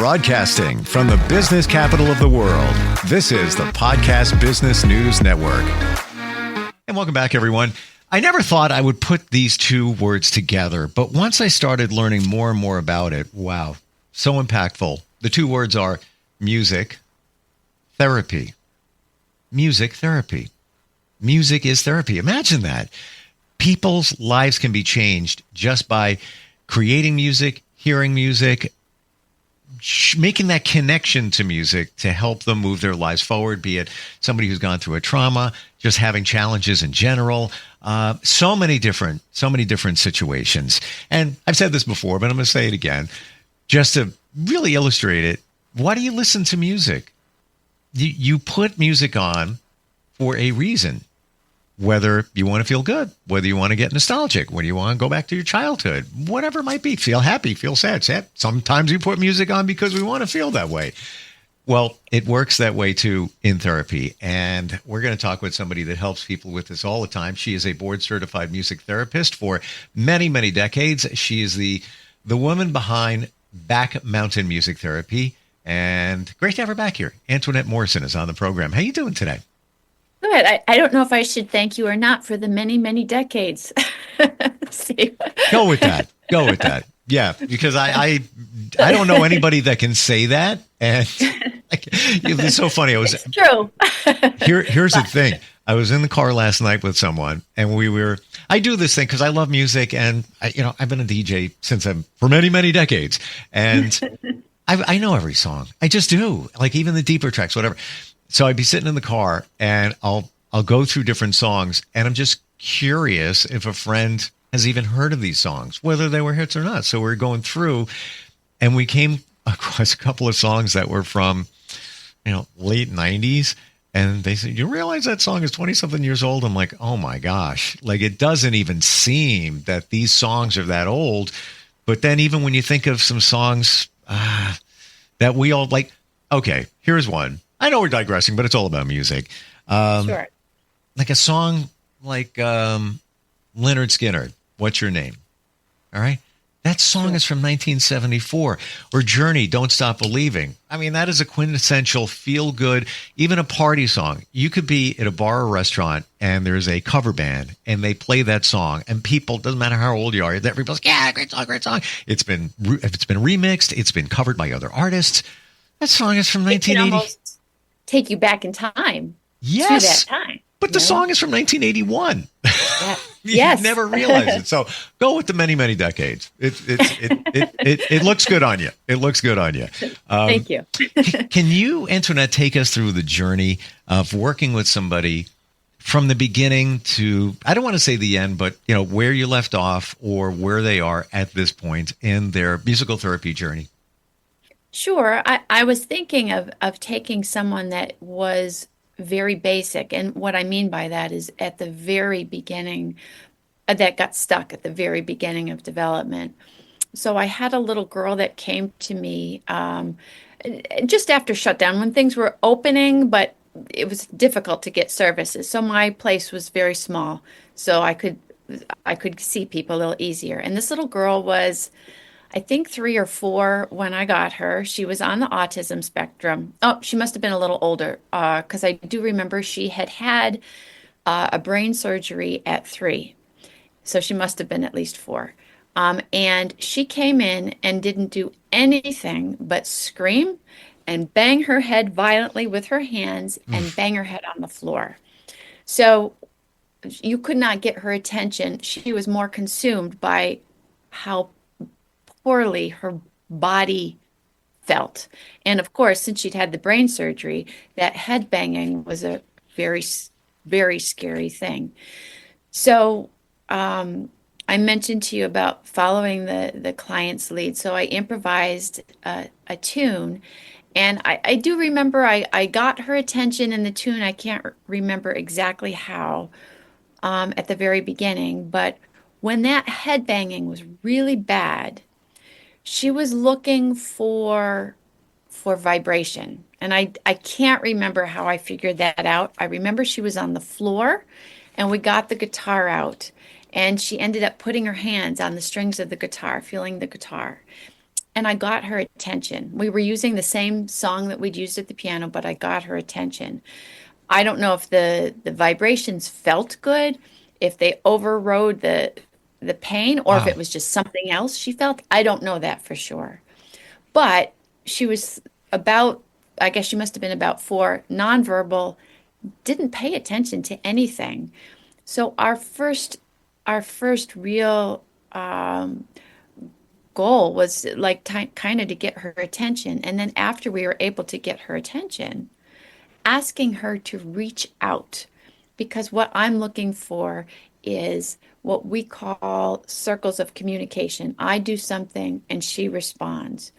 Broadcasting from the business capital of the world, this is the Podcast Business News Network. And welcome back, everyone. I never thought I would put these two words together, but once I started learning more and more about it, wow, so impactful. The two words are music therapy. Music therapy. Music is therapy. Imagine that. People's lives can be changed just by creating music, hearing music, making that connection to music to help them move their lives forward, be it somebody who's gone through a trauma, just having challenges in general, so many different situations. And I've said this before, but I'm going to say it again, just to really illustrate it. Why do you listen to music? You put music on for a reason. Whether you want to feel good, whether you want to get nostalgic, whether you want to go back to your childhood, whatever it might be, feel happy, feel sad. Sometimes we put music on because we want to feel that way. Well, it works that way too in therapy. And we're going to talk with somebody that helps people with this all the time. She is a board certified music therapist for many, many decades. She is the woman behind Back Mountain Music Therapy. And great to have her back here. Antoinette Morrison is on the program. How you doing today? Good. I don't know if I should thank you or not for the many, many decades. Go with that. Yeah, because I don't know anybody that can say that. And it's so funny. It's true. Here's the thing. I was in the car last night with someone, and I do this thing because I love music, and I've been a DJ for many, many decades, and I know every song. I just do, like even the deeper tracks, whatever. So I'd be sitting in the car and I'll go through different songs, and I'm just curious if a friend has even heard of these songs, whether they were hits or not. So we're going through, and we came across a couple of songs that were from, late 90s. And they said, you realize that song is 20 something years old? I'm like, oh my gosh, like it doesn't even seem that these songs are that old. But then even when you think of some songs that we all like, okay, here's one. I know we're digressing, but it's all about music. Sure. Like a song like Leonard Skinner, What's Your Name? All right. That song is from 1974. Or Journey, Don't Stop Believing. I mean, that is a quintessential feel-good, even a party song. You could be at a bar or restaurant, and there's a cover band, and they play that song, and people, doesn't matter how old you are, everybody's like, yeah, great song, great song. It's been remixed. It's been covered by other artists. That song is from 1980. Take you back in time. Yes. To that time. But the song is from 1981. Yeah. You never realize it. So go with the many, many decades. It looks good on you. It looks good on you. Thank you. Can you, Antoinette, take us through the journey of working with somebody from the beginning to, I don't want to say the end, but where you left off or where they are at this point in their musical therapy journey? Sure. I was thinking of taking someone that was very basic. And what I mean by that is at the very beginning, that got stuck at the very beginning of development. So I had a little girl that came to me just after shutdown when things were opening, but it was difficult to get services. So my place was very small, so I could see people a little easier. And this little girl was, I think 3 or 4 when I got her. She was on the autism spectrum. Oh, she must have been a little older because I do remember she had a brain surgery at 3. So she must have been at least 4. And she came in and didn't do anything but scream and bang her head violently with her hands and bang her head on the floor. So you could not get her attention. She was more consumed by how poorly her body felt. And of course, since she'd had the brain surgery, that head banging was a very, very scary thing. So I mentioned to you about following the client's lead. So I improvised a tune. And I do remember I got her attention in the tune. I can't remember exactly how at the very beginning. But when that head banging was really bad, she was looking for vibration. And I can't remember how I figured that out. I remember she was on the floor and we got the guitar out and she ended up putting her hands on the strings of the guitar, feeling the guitar. and I got her attention. We were using the same song that we'd used at the piano, but I got her attention. I don't know if the vibrations felt good, if they overrode the pain, or if Wow. it was just something else she felt. I don't know that for sure. But she was about, I guess she must have been about 4, nonverbal, didn't pay attention to anything. So our first real goal was like kind of to get her attention. And then after we were able to get her attention, asking her to reach out. Because what I'm looking for is what we call circles of communication. I do something and she responds.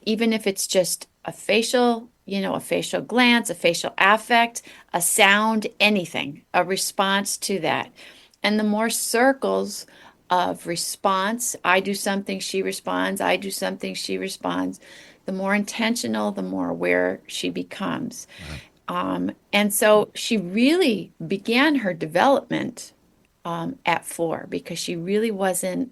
Even if it's just a facial, a facial glance, a facial affect, a sound, anything, a response to that. And the more circles of response, I do something, she responds, I do something, she responds, the more intentional, the more aware she becomes. Wow. And so she really began her development at 4 because she really wasn't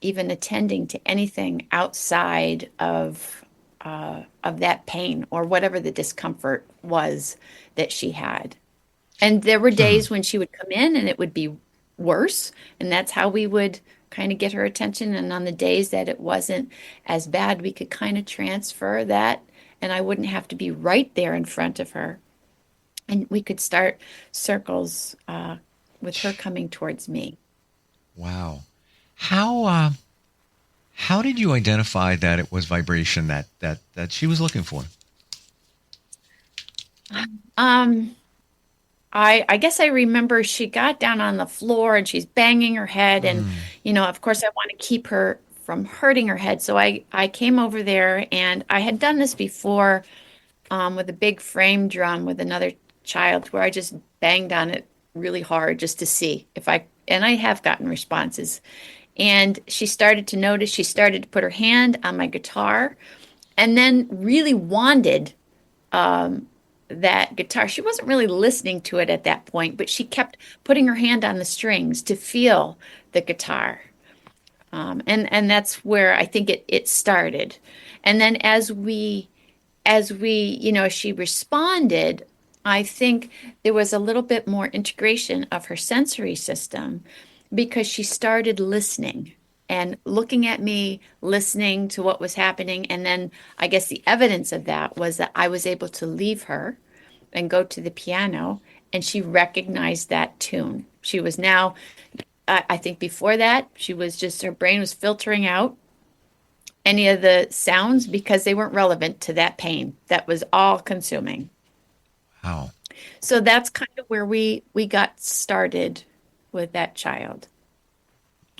even attending to anything outside of that pain or whatever the discomfort was that she had. And there were Hmm. days when she would come in and it would be worse, and that's how we would kind of get her attention. And on the days that it wasn't as bad, we could kind of transfer that, and I wouldn't have to be right there in front of her. And we could start circles with her coming towards me. Wow. How did you identify that it was vibration that she was looking for? Um, I guess I remember she got down on the floor and she's banging her head, and Mm. of course I want to keep her from hurting her head. So I came over there, and I had done this before with a big frame drum with another child where I just banged on it really hard just to see if and I have gotten responses. And she started to notice, she started to put her hand on my guitar and then really wanted that guitar. She wasn't really listening to it at that point, but she kept putting her hand on the strings to feel the guitar. And that's where I think it started. And then as she responded, I think there was a little bit more integration of her sensory system because she started listening and looking at me, listening to what was happening. And then I guess the evidence of that was that I was able to leave her and go to the piano, and she recognized that tune. She was now, I think before that, she was just, her brain was filtering out any of the sounds because they weren't relevant to that pain that was all consuming. Wow. So that's kind of where we got started with that child,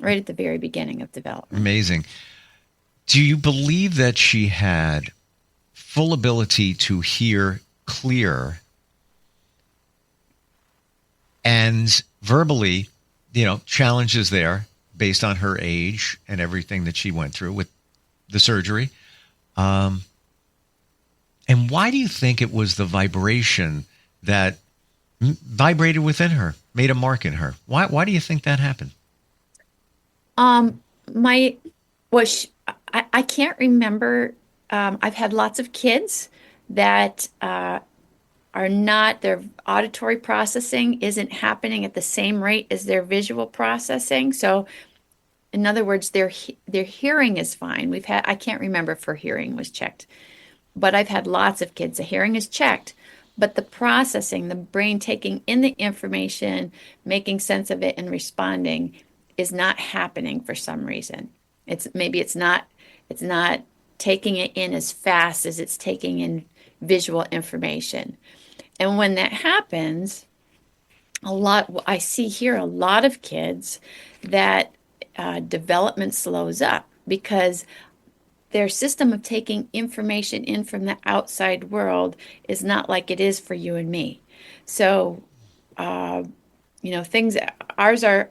right at the very beginning of development. Amazing. Do you believe that she had full ability to hear clear and verbally, challenges there based on her age and everything that she went through with the surgery? And why do you think it was the vibration that vibrated within her, made a mark in her? Why do you think that happened? Um, my was I can't remember. I've had lots of kids that are not, their auditory processing isn't happening at the same rate as their visual processing. So, in other words, their hearing is fine. I can't remember if her hearing was checked, but I've had lots of kids. The hearing is checked, but the processing, the brain taking in the information, making sense of it, and responding is not happening for some reason. It's not taking it in as fast as it's taking in visual information. And when that happens, I see here a lot of kids that development slows up because their system of taking information in from the outside world is not like it is for you and me. So, things, ours are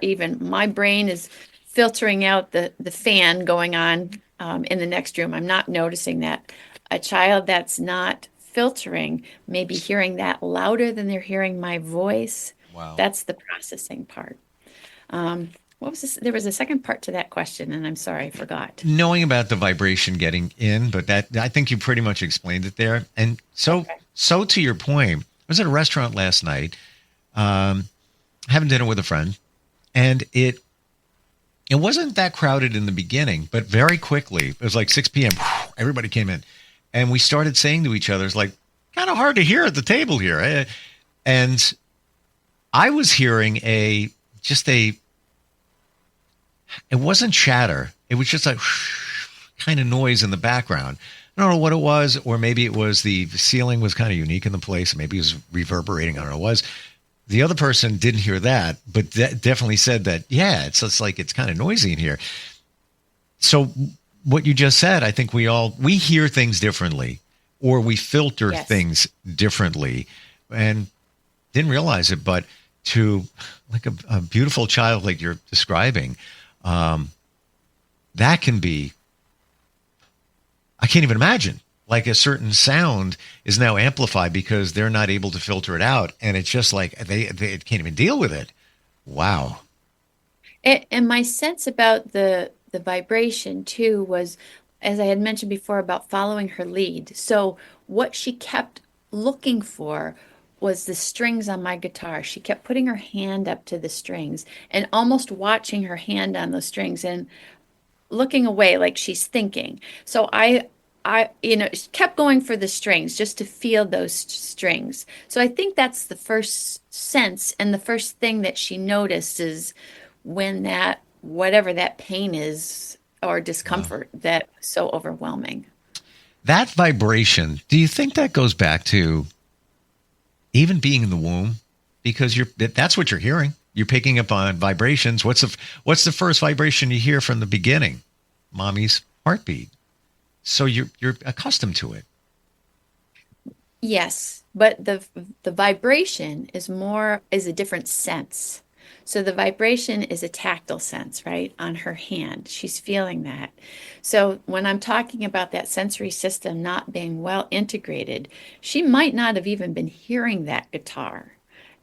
even, my brain is filtering out the fan going on in the next room. I'm not noticing that. A child that's not filtering may be hearing that louder than they're hearing my voice. Wow. That's the processing part. What was this? There was a second part to that question, and I'm sorry, I forgot. Knowing about the vibration getting in, but that I think you pretty much explained it there. And Okay. so to your point, I was at a restaurant last night, having dinner with a friend, and it wasn't that crowded in the beginning, but very quickly, it was like 6 p.m. Everybody came in, and we started saying to each other, "It's like kind of hard to hear at the table here." And I was hearing it wasn't chatter. It was just like kind of noise in the background. I don't know what it was, or maybe it was the ceiling was kind of unique in the place. Maybe it was reverberating. I don't know what it was. The other person didn't hear that, but definitely said that, yeah, it's just like it's kind of noisy in here. So what you just said, I think we hear things differently, or we filter Yes. things differently, and didn't realize it. But to like a beautiful child like you're describing, that can be, I can't even imagine. Like a certain sound is now amplified because they're not able to filter it out, and it's just like they can't even deal with it. Wow. And my sense about the vibration too was, as I had mentioned before, about following her lead. So what she kept looking for was the strings on my guitar. She kept putting her hand up to the strings and almost watching her hand on those strings and looking away like she's thinking. So kept going for the strings just to feel those strings. So I think that's the first sense and the first thing that she noticed is when that, whatever that pain is or Wow. discomfort that was so overwhelming. That vibration, do you think that goes back to even being in the womb? Because that's what you're hearing. You're picking up on vibrations. What's the first vibration you hear from the beginning? Mommy's heartbeat. So you're accustomed to it. Yes, but the vibration is a different sense. So the vibration is a tactile sense, right? On her hand. She's feeling that. So when I'm talking about that sensory system not being well integrated, she might not have even been hearing that guitar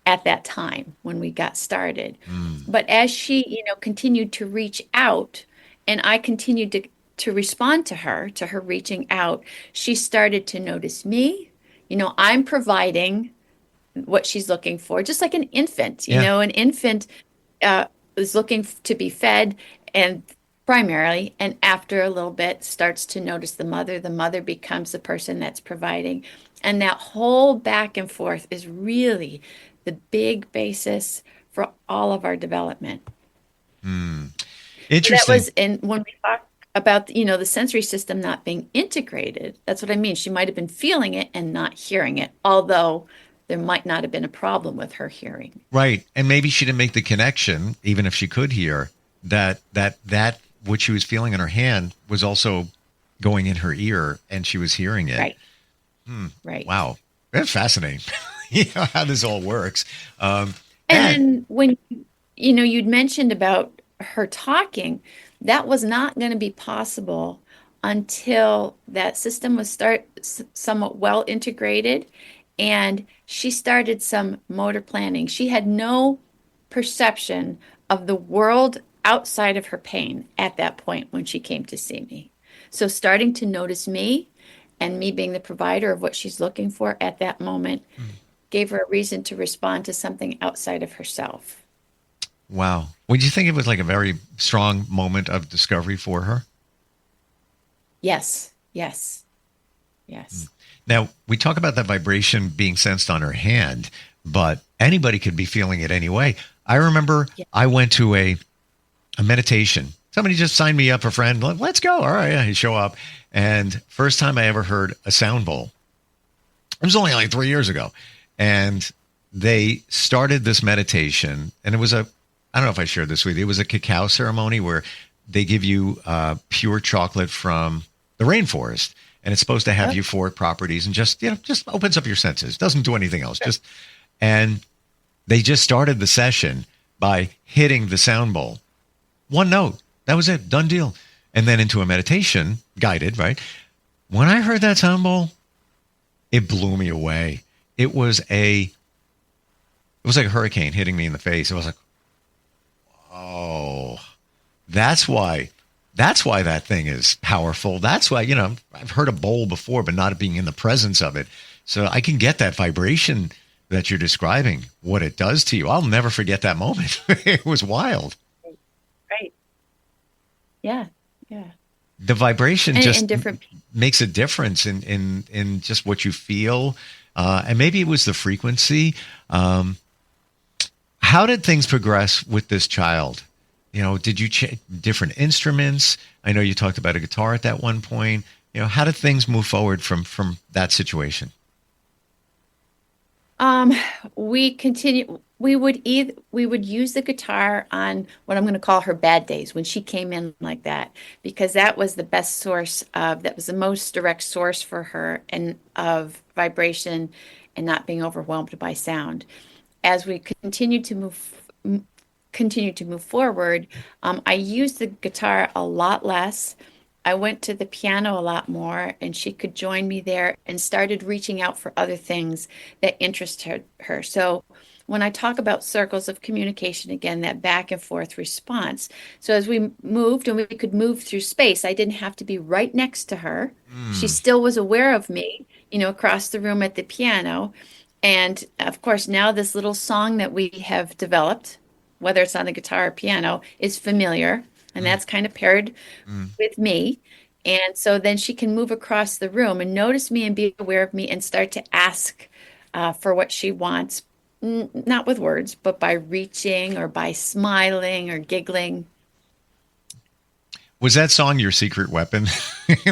at that time when we got started. Mm. But as she, continued to reach out and I continued to respond to her reaching out, she started to notice me. I'm providing what she's looking for, just like an infant. Yeah. An infant is looking to be fed and primarily, and after a little bit starts to notice the mother. The mother becomes the person that's providing. And that whole back and forth is really the big basis for all of our development. Mm. So that Interesting. was, and when we talk about, the sensory system not being integrated, that's what I mean. She might have been feeling it and not hearing it, although there might not have been a problem with her hearing. Right. And maybe she didn't make the connection, even if she could hear, that what she was feeling in her hand was also going in her ear, and she was hearing it. Right, Hmm. right. Wow. That's fascinating. How this all works. And And then when, you'd mentioned about her talking, that was not going to be possible until that system was somewhat well integrated and she started some motor planning. She had no perception of the world outside of her pain at that point when she came to see me. So starting to notice me and me being the provider of what she's looking for at that moment gave her a reason to respond to something outside of herself. wow. Would you think it was like a very strong moment of discovery for her? Yes, yes, yes. Now, we talk about that vibration being sensed on her hand, but anybody could be feeling it anyway. I remember Yeah. I went to a meditation. Somebody just signed me up, a friend. Let's go. All right. You show up. And first time I ever heard a sound bowl. It was only like 3 years ago. And they started this meditation. And it was I don't know if I shared this with you. It was a cacao ceremony where they give you pure chocolate from the rainforest. And it's supposed to have Oh, euphoric properties and just opens up your senses. Doesn't do anything else. And they just started the session by hitting the sound bowl. One note. That was it. Done deal. And then into a meditation, guided, right? When I heard that sound bowl, it blew me away. It was like a hurricane hitting me in the face. It was like, oh, That's why. That's why that thing is powerful. That's why, I've heard a bowl before, but not being in the presence of it. So I can get that vibration that you're describing, what it does to you. I'll never forget that moment. It was wild. Right. Yeah. Yeah. The vibration just And different. makes a difference in just what you feel. And maybe it was the frequency. How did things progress with this child? Did you different instruments? I know you talked about a guitar at that one point. How did things move forward from that situation? We continue. We would use the guitar on what I'm going to call her bad days when she came in like that, because that was the best source that was the most direct source for her and of vibration and not being overwhelmed by sound. As we continue to move forward, I used the guitar a lot less. I went to the piano a lot more, and she could join me there and started reaching out for other things that interested her. So when I talk about circles of communication, again, that back and forth response. So as we moved and we could move through space, I didn't have to be right next to her. She still was aware of me, across the room at the piano. And of course, now this little song that we have developed, whether it's on the guitar or piano, is familiar. And that's kind of paired with me. And so then she can move across the room and notice me and be aware of me and start to ask for what she wants, not with words, but by reaching or by smiling or giggling. Was that song your secret weapon?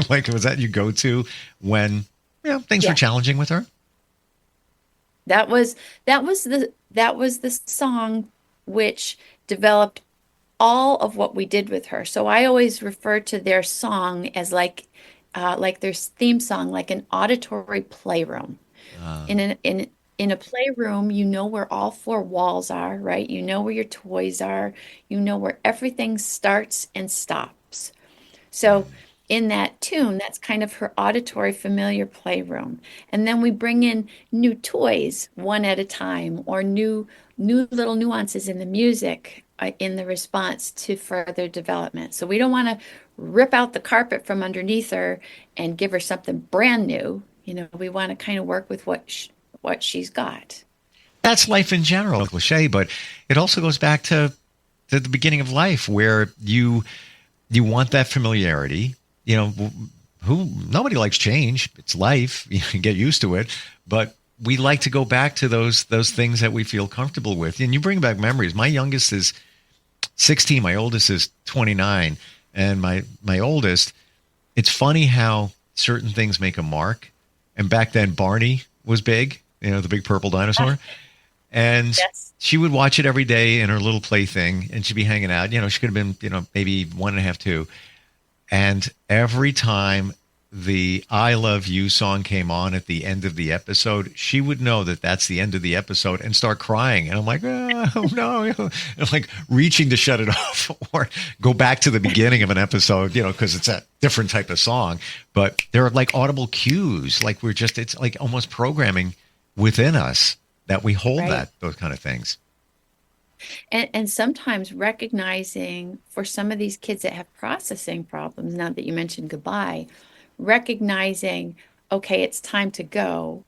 Like, was that you go to when things were challenging with her? That was the song which developed all of what we did with her. So I always refer to their song as like their theme song, like an auditory playroom. In a playroom, you know where all four walls are, right? You know where your toys are. You know where everything starts and stops. So in that tune, that's kind of her auditory familiar playroom. And then we bring in new toys one at a time, or new little nuances in the music in the response to further development. So we don't want to rip out the carpet from underneath her and give her something brand new. We want to kind of work with what she's got. That's life in general, a cliche, but it also goes back to the beginning of life, where you want that familiarity. Nobody likes change. It's life. You can get used to it, but we like to go back to those things that we feel comfortable with. And you bring back memories. My youngest is 16. My oldest is 29. And my oldest, it's funny how certain things make a mark. And back then, Barney was big, the big purple dinosaur. And she would watch it every day in her little plaything, and she'd be hanging out. She could have been, maybe 1.5, 2. And every time the I Love You song came on at the end of the episode, she would know that that's the end of the episode and start crying. And I'm like, oh, no. And I'm like reaching to shut it off or go back to the beginning of an episode, because it's a different type of song. But there are like audible cues, like it's like almost programming within us that we hold those kind of things. And sometimes recognizing for some of these kids that have processing problems, now that you mentioned goodbye, recognizing, okay, it's time to go,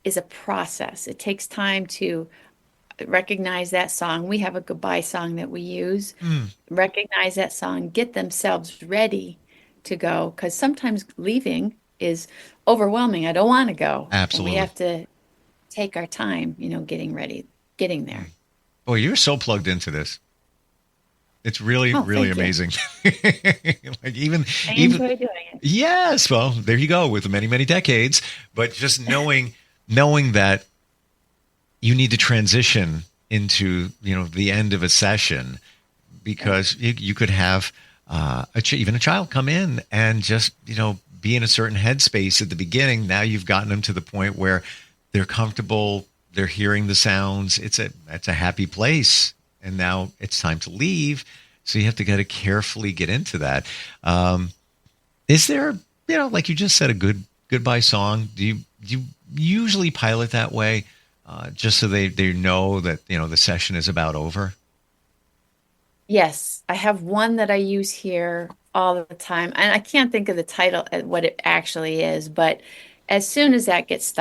is a process. It takes time to recognize that song. We have a goodbye song that we use. Recognize that song, get themselves ready to go, because sometimes leaving is overwhelming. I don't want to go. Absolutely. And we have to take our time, getting ready, getting there. Boy, you're so plugged into this. It's really, really amazing. Like even enjoy doing it. Yes. Well, there you go, with many, many decades. But just knowing that you need to transition into, the end of a session, because you could have even a child come in and just, be in a certain headspace at the beginning. Now you've gotten them to the point where they're comfortable, they're hearing the sounds. It's a happy place. And now it's time to leave. So you have to carefully get into that. Is there, like you just said, a goodbye song? Do you usually pilot that way, just so they know that, the session is about over? Yes, I have one that I use here all the time, and I can't think of the title, what it actually is, but as soon as that gets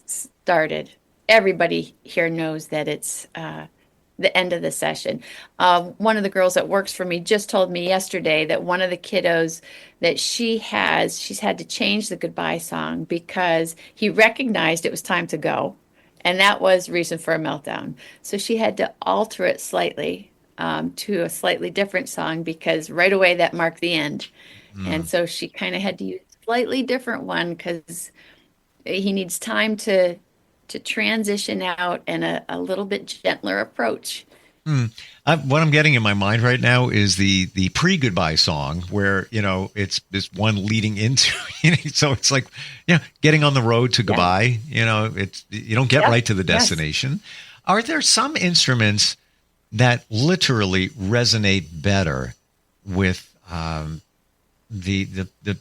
started, everybody here knows that it's the end of the session. One of the girls that works for me just told me yesterday that one of the kiddos that she's had to change the goodbye song because he recognized it was time to go. And that was reason for a meltdown. So she had to alter it slightly to a slightly different song because right away that marked the end. And Mm. so she kind of had to use a slightly different one because he needs time to transition out and a little bit gentler approach. Mm. What I'm getting in my mind right now is the pre goodbye song where it's this one leading into so it's like getting on the road to Yeah. goodbye. It's you don't get Yep. right to the Yes. destination. Are there some instruments that literally resonate better with the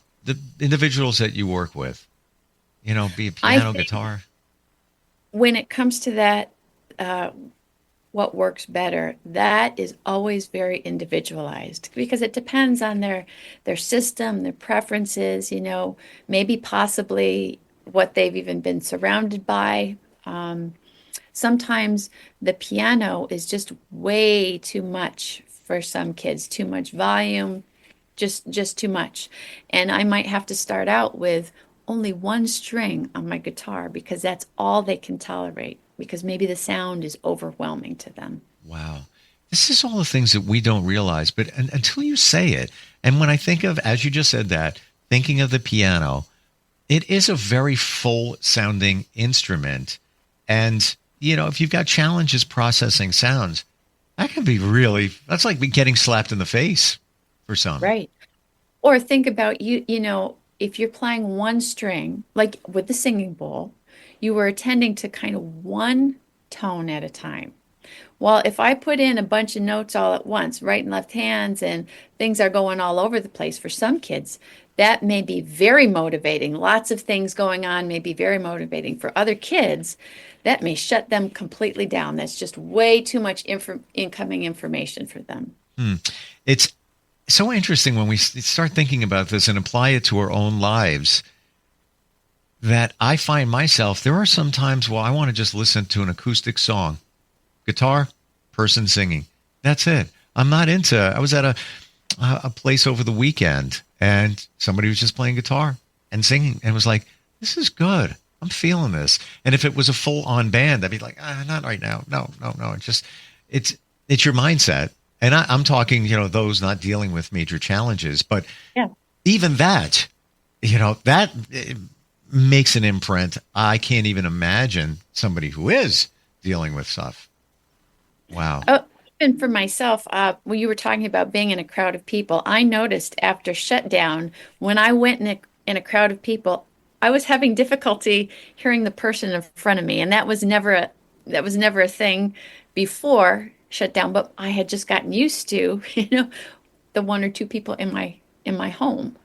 individuals that you work with? Be it I piano, think guitar. when it comes to that, uh, what works better, that is always very individualized because it depends on their system, their preferences, maybe possibly what they've even been surrounded by. Sometimes the piano is just way too much for some kids, too much volume, just too much. And I might have to start out with only one string on my guitar because that's all they can tolerate because maybe the sound is overwhelming to them. Wow. This is all the things that we don't realize, but until you say it, and when I think of, as you just said that, thinking of the piano, it is a very full sounding instrument. And, if you've got challenges processing sounds, that's like getting slapped in the face for some. Right. Or think about if you're playing one string, like with the singing bowl, you were attending to kind of one tone at a time. Well, if I put in a bunch of notes all at once, right and left hands, and things are going all over the place for some kids, that may be very motivating. Lots of things going on may be very motivating. For other kids, that may shut them completely down. That's just way too much incoming information for them. Hmm. It's so interesting when we start thinking about this and apply it to our own lives that I find myself, there are some times where I want to just listen to an acoustic song, guitar, person singing. That's it. I was at a place over the weekend and somebody was just playing guitar and singing and was like, this is good. I'm feeling this. And if it was a full on band, I'd be like, not right now. No, no, no. It's your mindset. And I'm talking, those not dealing with major challenges, but Yeah. even that, that makes an imprint. I can't even imagine somebody who is dealing with stuff. Wow. Oh, even for myself, when you were talking about being in a crowd of people, I noticed after shutdown, when I went in a crowd of people, I was having difficulty hearing the person in front of me, and that was never a thing before shutdown. But I had just gotten used to, the one or two people in my home.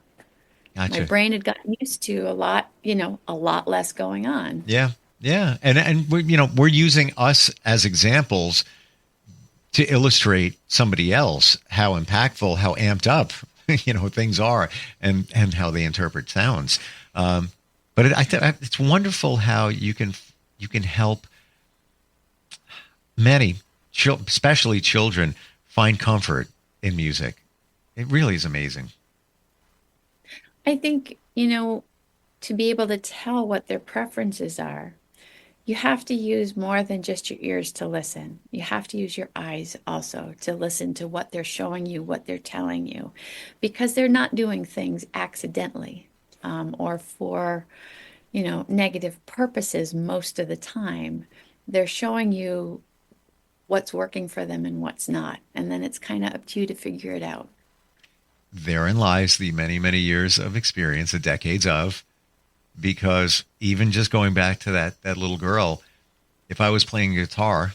My Gotcha. brain had gotten used to a lot less going on. Yeah. Yeah. And we're using us as examples to illustrate somebody else how impactful, how amped up, things are and how they interpret sounds. But it's wonderful how you can help many, especially children, find comfort in music. It really is amazing. I think, to be able to tell what their preferences are, you have to use more than just your ears to listen. You have to use your eyes also to listen to what they're showing you, what they're telling you, because they're not doing things accidentally or for, negative purposes most of the time. They're showing you what's working for them and what's not. And then it's kind of up to you to figure it out. Therein lies the many, many years of experience, the decades of, because even just going back to that little girl, if I was playing guitar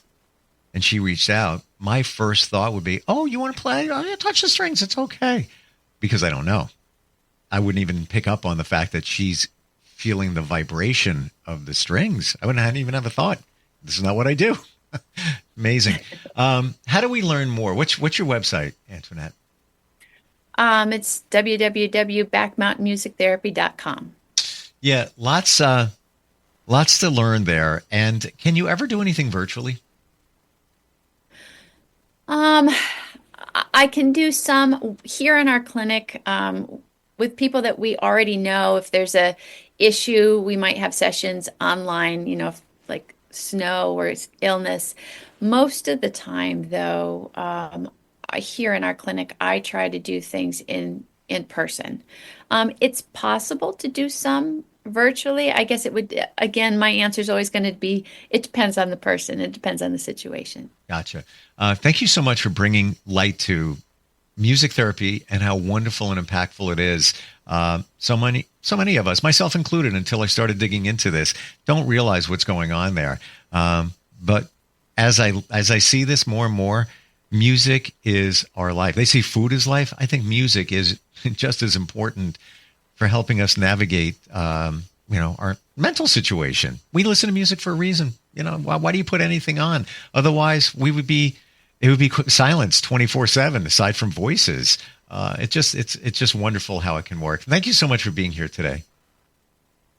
and she reached out, my first thought would be, "Oh, you want to play? Oh, yeah, touch the strings. It's okay." Because I don't know. I wouldn't even pick up on the fact that she's feeling the vibration of the strings. Hadn't even have a thought. This is not what I do. Amazing. How do we learn more? What's your website, Antoinette? It's www.backmountainmusictherapy.com. Yeah, lots to learn there. And can you ever do anything virtually? I can do some here in our clinic with people that we already know. If there's a issue, we might have sessions online, if, like snow or illness. Most of the time, though, here in our clinic, I try to do things in person. It's possible to do some virtually. I guess it would, again, my answer is always going to be, it depends on the person. It depends on the situation. Gotcha. Thank you so much for bringing light to music therapy and how wonderful and impactful it is. So many of us, myself included, until I started digging into this, don't realize what's going on there. But as I see this more and more, music is our life. They say food is life. I think music is just as important for helping us navigate, our mental situation. We listen to music for a reason. Why do you put anything on? Otherwise, it would be silence 24/7, aside from voices. It's just wonderful how it can work. Thank you so much for being here today.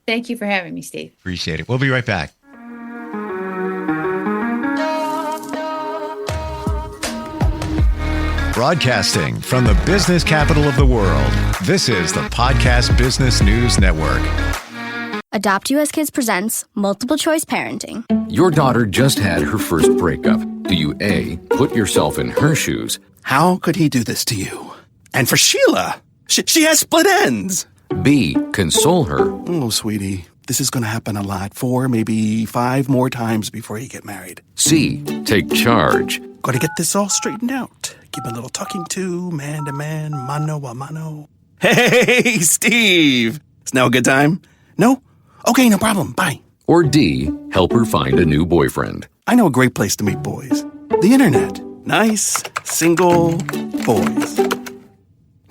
Thank you for having me, Steve. Appreciate it. We'll be right back. Broadcasting from the business capital of the world, this is the Podcast Business News Network. Adopt US Kids presents Multiple Choice Parenting. Your daughter just had her first breakup. Do you A, put yourself in her shoes? How could he do this to you? And for Sheila, she has split ends. B, console her? Oh, sweetie, this is going to happen a lot. 4, maybe 5 more times before you get married. C, take charge? Got to get this all straightened out. Give a little talking to, man to man, mano a mano. Hey, Steve! Is now a good time? No? Okay, no problem. Bye. Or D, help her find a new boyfriend? I know a great place to meet boys. The internet. Nice, single boys.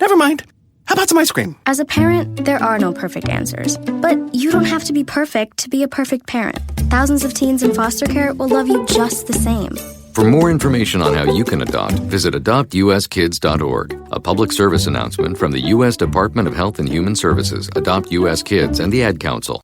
Never mind. How about some ice cream? As a parent, there are no perfect answers. But you don't have to be perfect to be a perfect parent. Thousands of teens in foster care will love you just the same. For more information on how you can adopt, visit adoptuskids.org. A public service announcement from the U.S. Department of Health and Human Services, Adopt U.S. Kids, and the Ad Council.